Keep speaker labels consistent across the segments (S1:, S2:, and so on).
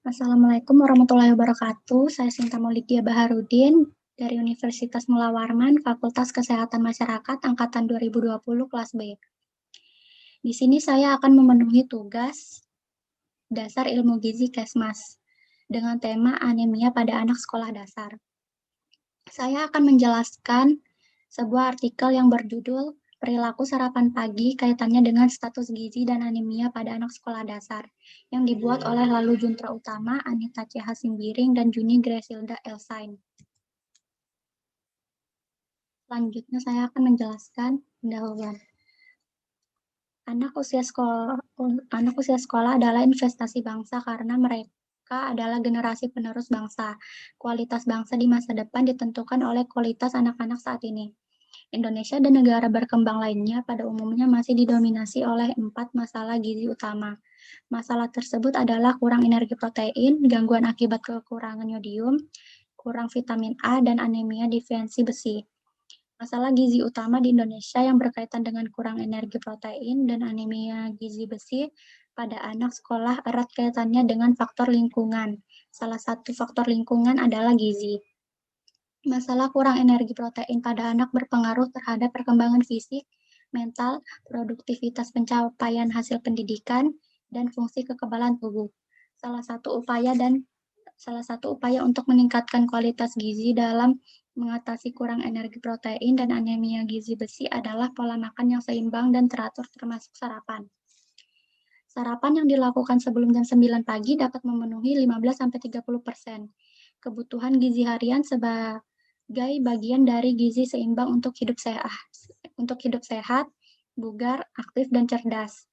S1: Assalamualaikum warahmatullahi wabarakatuh. Saya Sinta Maulidia Baharudin dari Universitas Mula Warman, Fakultas Kesehatan Masyarakat Angkatan 2020 kelas B. Di sini saya akan memenuhi tugas dasar ilmu gizi Kesmas dengan tema anemia pada anak sekolah dasar. Saya akan menjelaskan sebuah artikel yang berjudul Perilaku Sarapan Pagi Kaitannya dengan Status Gizi dan Anemia pada Anak Sekolah Dasar yang dibuat oleh Lalu Juntra Utama, Anita C. Hasimbiring, dan Juni Gresilda Elsain. Selanjutnya saya akan menjelaskan pendahuluan. Anak usia sekolah adalah investasi bangsa karena mereka adalah generasi penerus bangsa. Kualitas bangsa di masa depan ditentukan oleh kualitas anak-anak saat ini. Indonesia dan negara berkembang lainnya pada umumnya masih didominasi oleh 4 masalah gizi utama. Masalah tersebut adalah kurang energi protein, gangguan akibat kekurangan yodium, kurang vitamin A, dan anemia defensi besi. Masalah gizi utama di Indonesia yang berkaitan dengan kurang energi protein dan anemia gizi besi pada anak sekolah erat kaitannya dengan faktor lingkungan. Salah satu faktor lingkungan adalah gizi. Masalah kurang energi protein pada anak berpengaruh terhadap perkembangan fisik, mental, produktivitas pencapaian hasil pendidikan, dan fungsi kekebalan tubuh. Salah satu upaya untuk meningkatkan kualitas gizi dalam mengatasi kurang energi protein dan anemia gizi besi adalah pola makan yang seimbang dan teratur termasuk sarapan. Sarapan yang dilakukan sebelum jam 9 pagi dapat memenuhi 15-30% kebutuhan gizi harian sebagai bagian dari gizi seimbang untuk hidup sehat, bugar, aktif, dan cerdas.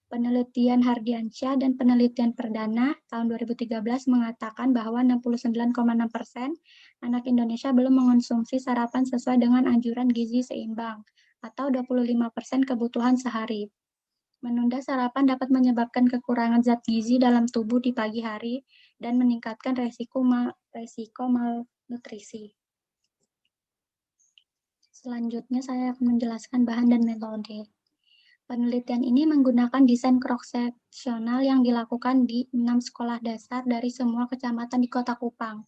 S1: Penelitian Hardiansyah dan penelitian perdana tahun 2013 mengatakan bahwa 69,6% anak Indonesia belum mengonsumsi sarapan sesuai dengan anjuran gizi seimbang atau 25% kebutuhan sehari. Menunda sarapan dapat menyebabkan kekurangan zat gizi dalam tubuh di pagi hari dan meningkatkan resiko malnutrisi. Selanjutnya saya akan menjelaskan bahan dan metode. Penelitian ini menggunakan desain cross-seksional yang dilakukan di 6 sekolah dasar dari semua kecamatan di Kota Kupang.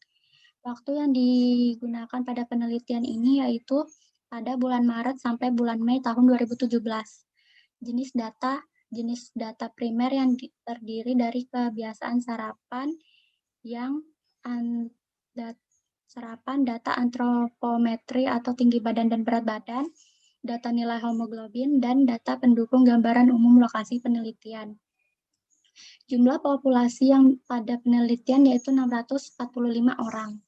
S1: Waktu yang digunakan pada penelitian ini yaitu pada bulan Maret sampai bulan Mei tahun 2017. Jenis data primer yang terdiri dari kebiasaan sarapan data antropometri atau tinggi badan dan berat badan, data nilai hemoglobin, dan data pendukung gambaran umum lokasi penelitian. Jumlah populasi yang pada penelitian yaitu 645 orang.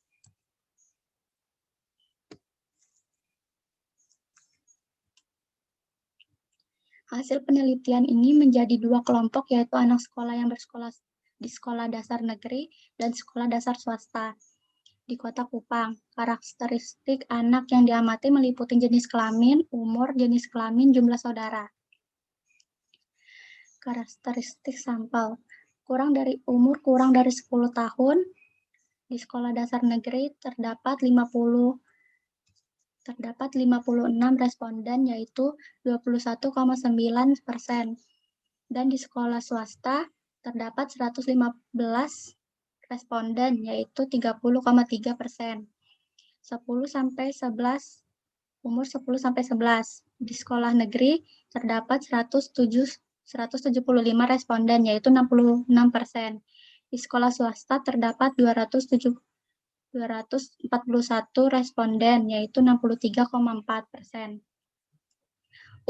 S1: Hasil penelitian ini menjadi 2 kelompok, yaitu anak sekolah yang bersekolah di sekolah dasar negeri dan sekolah dasar swasta di Kota Kupang. Karakteristik anak yang diamati meliputi jenis kelamin, umur, jenis kelamin, jumlah saudara. Karakteristik sampel. Kurang dari 10 tahun, di sekolah dasar negeri terdapat 56 responden, yaitu 21,9%. Dan di sekolah swasta terdapat 115 responden, yaitu 30,3%. 10 sampai 11. Di sekolah negeri terdapat 175 responden, yaitu 66%. Di sekolah swasta terdapat 241 responden, yaitu 63,4%.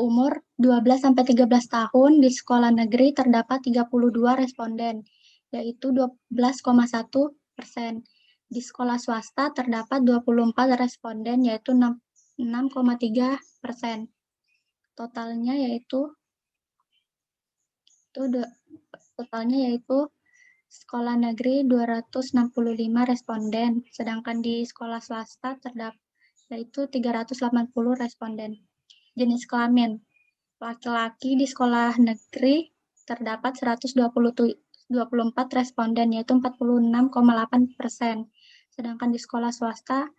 S1: Umur 12-13 tahun di sekolah negeri terdapat 32 responden, yaitu 12,1%. Di sekolah swasta terdapat 24 responden, yaitu 6,3%. Totalnya yaitu sekolah negeri 265 responden, sedangkan di sekolah swasta terdapat yaitu 380 responden. Jenis kelamin. Laki-laki di sekolah negeri terdapat 124 responden, yaitu 46,8%. Sedangkan di sekolah swasta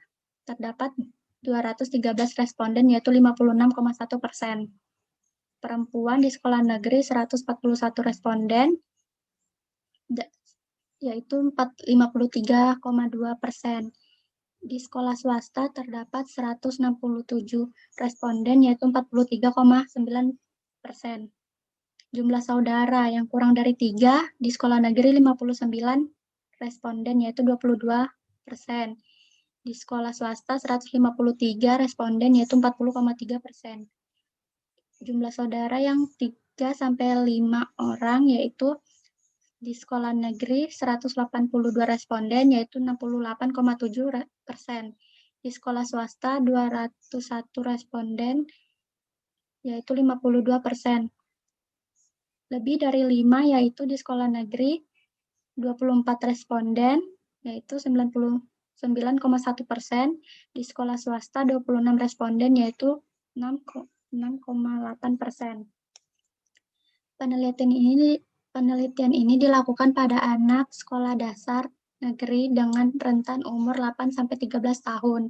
S1: terdapat 213 responden, yaitu 56,1%. Perempuan di sekolah negeri 141 responden, yaitu 53,2%. Di sekolah swasta terdapat 167 responden, yaitu 43,9%. Jumlah saudara yang kurang dari 3 di sekolah negeri 59 responden, yaitu 22%. Di sekolah swasta 153 responden, yaitu 40,3%. Jumlah saudara yang 3-5 orang, yaitu di sekolah negeri 182 responden, yaitu 68,7%. Di sekolah swasta 201 responden, yaitu 52%. Lebih dari 5, yaitu di sekolah negeri 24 responden, yaitu 99,1%. Di sekolah swasta 26 responden, yaitu 6,8%. Penelitian ini dilakukan pada anak sekolah dasar negeri dengan rentan umur 8-13 tahun.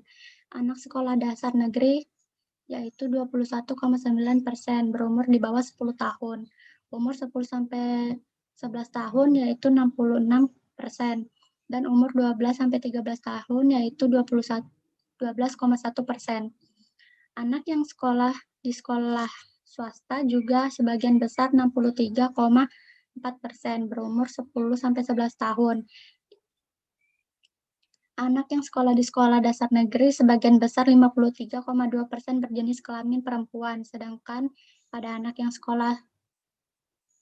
S1: Anak sekolah dasar negeri yaitu 21,9% berumur di bawah 10 tahun. Umur 10-11 tahun yaitu 66%. Dan umur 12-13 tahun yaitu 12,1%. Anak yang sekolah di sekolah swasta juga sebagian besar 63,4% berumur 10-11 tahun. Anak yang sekolah di sekolah dasar negeri sebagian besar 53,2% berjenis kelamin perempuan, sedangkan pada anak yang sekolah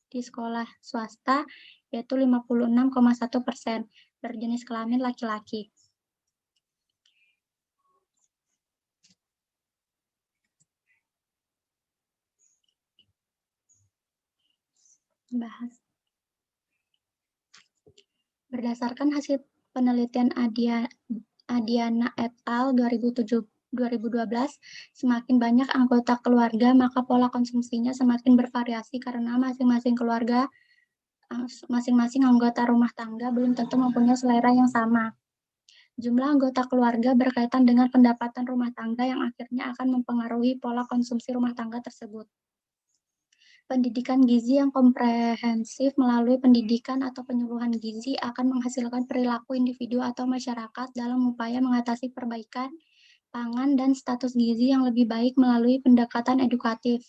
S1: di sekolah swasta yaitu 56,1% berjenis kelamin laki-laki. Berdasarkan hasil penelitian Adiana et al. 2012, semakin banyak anggota keluarga, maka pola konsumsinya semakin bervariasi karena masing-masing anggota rumah tangga belum tentu mempunyai selera yang sama. Jumlah anggota keluarga berkaitan dengan pendapatan rumah tangga yang akhirnya akan mempengaruhi pola konsumsi rumah tangga tersebut. Pendidikan gizi yang komprehensif melalui pendidikan atau penyuluhan gizi akan menghasilkan perilaku individu atau masyarakat dalam upaya mengatasi perbaikan pangan dan status gizi yang lebih baik melalui pendekatan edukatif.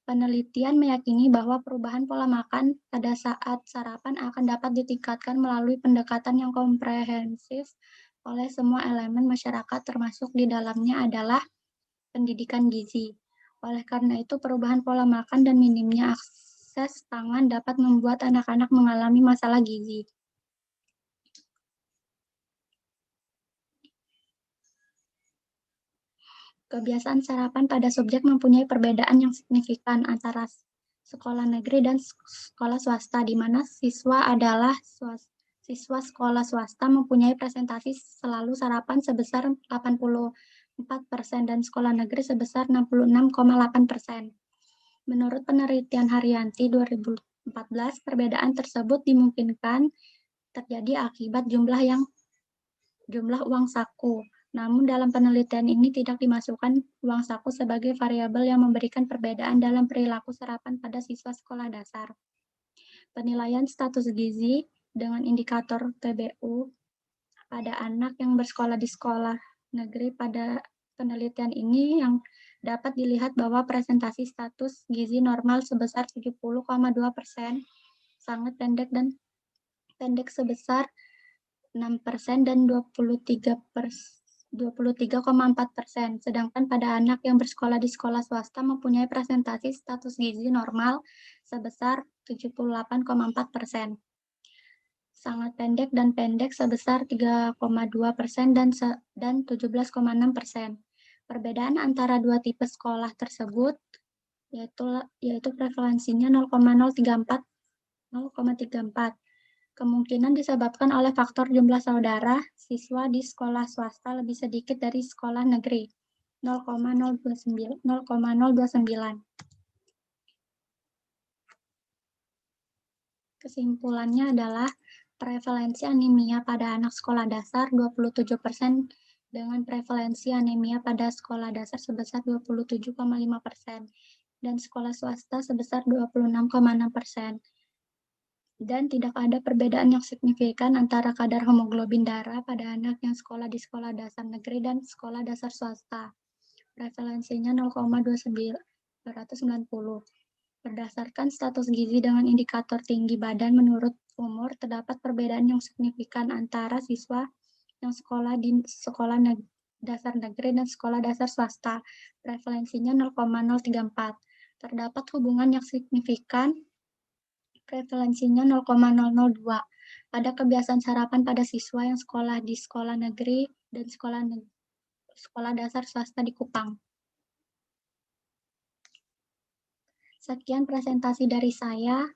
S1: Penelitian meyakini bahwa perubahan pola makan pada saat sarapan akan dapat ditingkatkan melalui pendekatan yang komprehensif oleh semua elemen masyarakat, termasuk di dalamnya adalah pendidikan gizi. Oleh karena itu, perubahan pola makan dan minimnya akses pangan dapat membuat anak-anak mengalami masalah gizi. Kebiasaan sarapan pada subjek mempunyai perbedaan yang signifikan antara sekolah negeri dan sekolah swasta, di mana siswa sekolah swasta mempunyai presentasi selalu sarapan sebesar 84% dan sekolah negeri sebesar 66,8%. Menurut penelitian Haryanti 2014, perbedaan tersebut dimungkinkan terjadi akibat jumlah uang saku. Namun dalam penelitian ini tidak dimasukkan uang saku sebagai variabel yang memberikan perbedaan dalam perilaku sarapan pada siswa sekolah dasar. Penilaian status gizi dengan indikator TBU pada anak yang bersekolah di sekolah negeri pada penelitian ini yang dapat dilihat bahwa presentasi status gizi normal sebesar 70,2%, sangat pendek sebesar 6% dan 23,4%. Sedangkan pada anak yang bersekolah di sekolah swasta mempunyai presentasi status gizi normal sebesar 78,4%. Sangat pendek dan pendek sebesar 3,2% dan 17,6%. Perbedaan antara dua tipe sekolah tersebut yaitu prevalensinya 0,034. Kemungkinan disebabkan oleh faktor jumlah saudara siswa di sekolah swasta lebih sedikit dari sekolah negeri, 0,029. Kesimpulannya adalah prevalensi anemia pada anak sekolah dasar 27% dengan prevalensi anemia pada sekolah dasar sebesar 27,5% dan sekolah swasta sebesar 26,6%. dan tidak ada perbedaan yang signifikan antara kadar hemoglobin darah pada anak yang sekolah di sekolah dasar negeri dan sekolah dasar swasta. Prevalensinya 0,290. Berdasarkan status gizi dengan indikator tinggi badan menurut umur, terdapat perbedaan yang signifikan antara siswa yang sekolah di sekolah dasar negeri dan sekolah dasar swasta. Prevalensinya 0,034. Terdapat hubungan yang signifikan, prevalensinya 0,002 pada kebiasaan sarapan pada siswa yang sekolah di sekolah negeri dan sekolah dasar swasta di Kupang. Sekian presentasi dari saya.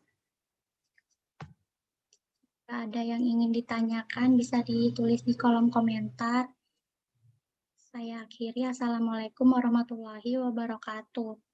S1: Jika ada yang ingin ditanyakan, bisa ditulis di kolom komentar. Saya akhiri. Assalamualaikum warahmatullahi wabarakatuh.